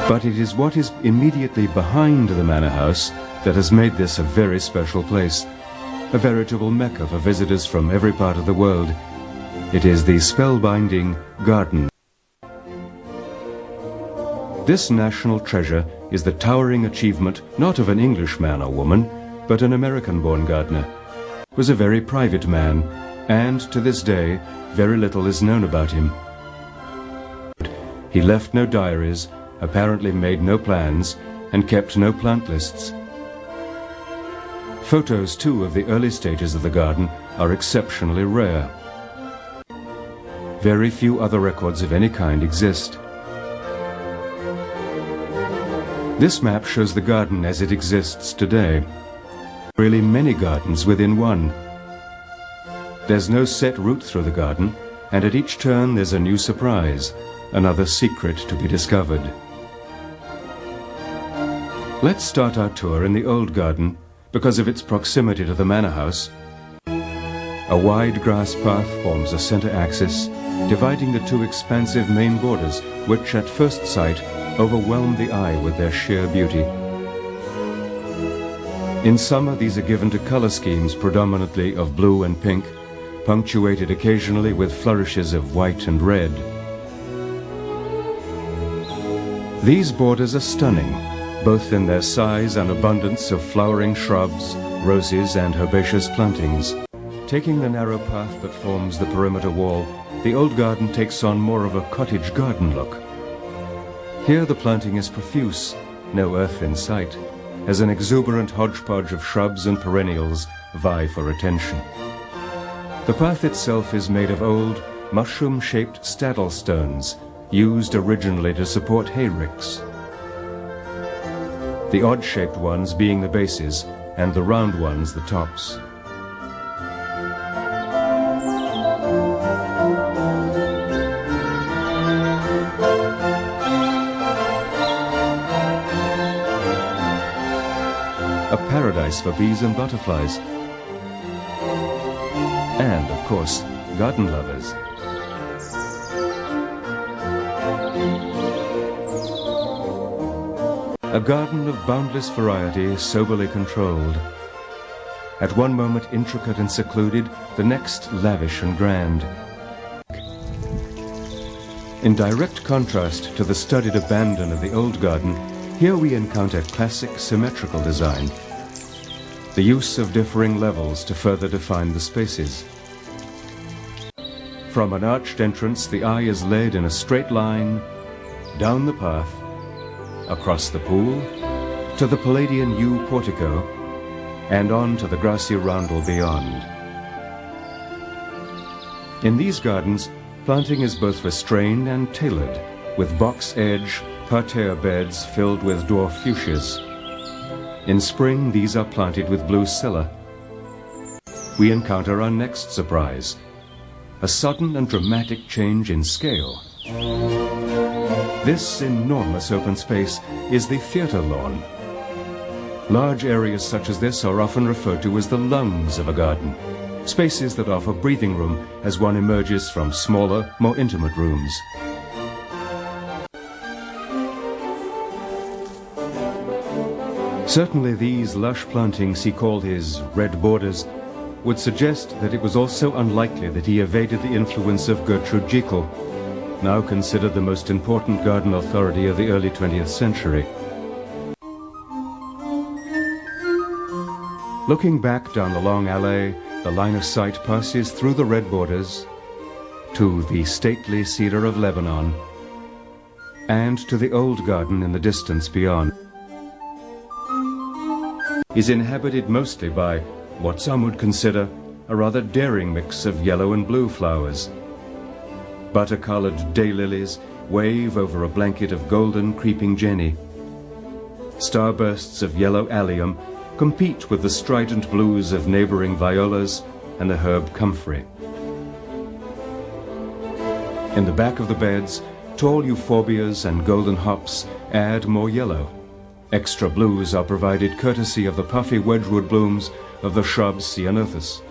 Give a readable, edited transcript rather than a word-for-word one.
But it is what is immediately behind the manor house that has made this a very special place, a veritable mecca for visitors from every part of the world. It is the spellbinding garden. This national treasure is the towering achievement not of an Englishman or woman, but an American-born gardener. He was a very private man, and to this day, very little is known about him. He left no diaries, apparently made no plans, and kept no plant lists. Photos, too, of the early stages of the garden are exceptionally rare. Very few other records of any kind exist. This map shows the garden as it exists today. Really many gardens within one. There's no set route through the garden, and at each turn there's a new surprise, another secret to be discovered. Let's start our tour in the old garden because of its proximity to the manor house. A wide grass path forms a center axis, dividing the two expansive main borders, which at first sight overwhelm the eye with their sheer beauty. In summer, these are given to color schemes predominantly of blue and pink, punctuated occasionally with flourishes of white and red. These borders are stunning, both in their size and abundance of flowering shrubs, roses, and herbaceous plantings. Taking the narrow path that forms the perimeter wall, the old garden takes on more of a cottage garden look. Here the planting is profuse, no earth in sight, as an exuberant hodgepodge of shrubs and perennials vie for attention. The path itself is made of old, mushroom-shaped staddle stones, used originally to support hayricks. The odd-shaped ones being the bases, and the round ones the tops. A paradise for bees and butterflies. And, of course, garden lovers. A garden of boundless variety, soberly controlled. At one moment intricate and secluded, the next lavish and grand. In direct contrast to the studied abandon of the old garden, here we encounter classic symmetrical design. The use of differing levels to further define the spaces. From an arched entrance, the eye is led in a straight line, down the path, across the pool, to the Palladian yew portico, and on to the grassy roundel beyond. In these gardens, planting is both restrained and tailored, with box-edge, parterre beds filled with dwarf fuchsias. In spring, these are planted with blue scilla. We encounter our next surprise, a sudden and dramatic change in scale. This enormous open space is the theatre lawn. Large areas such as this are often referred to as the lungs of a garden, spaces that offer breathing room as one emerges from smaller, more intimate rooms. Certainly these lush plantings he called his red borders would suggest that it was also unlikely that he evaded the influence of Gertrude Jekyll, now considered the most important garden authority of the early 20th century. Looking back down the long alley, the line of sight passes through the red borders to the stately cedar of Lebanon and to the old garden in the distance beyond. Is inhabited mostly by what some would consider a rather daring mix of yellow and blue flowers. Butter-colored daylilies wave over a blanket of golden creeping jenny. Starbursts of yellow allium compete with the strident blues of neighboring violas and the herb comfrey. In the back of the beds, tall euphorbias and golden hops add more yellow. Extra blues are provided courtesy of the puffy wedgwood blooms of the shrub ceanothus.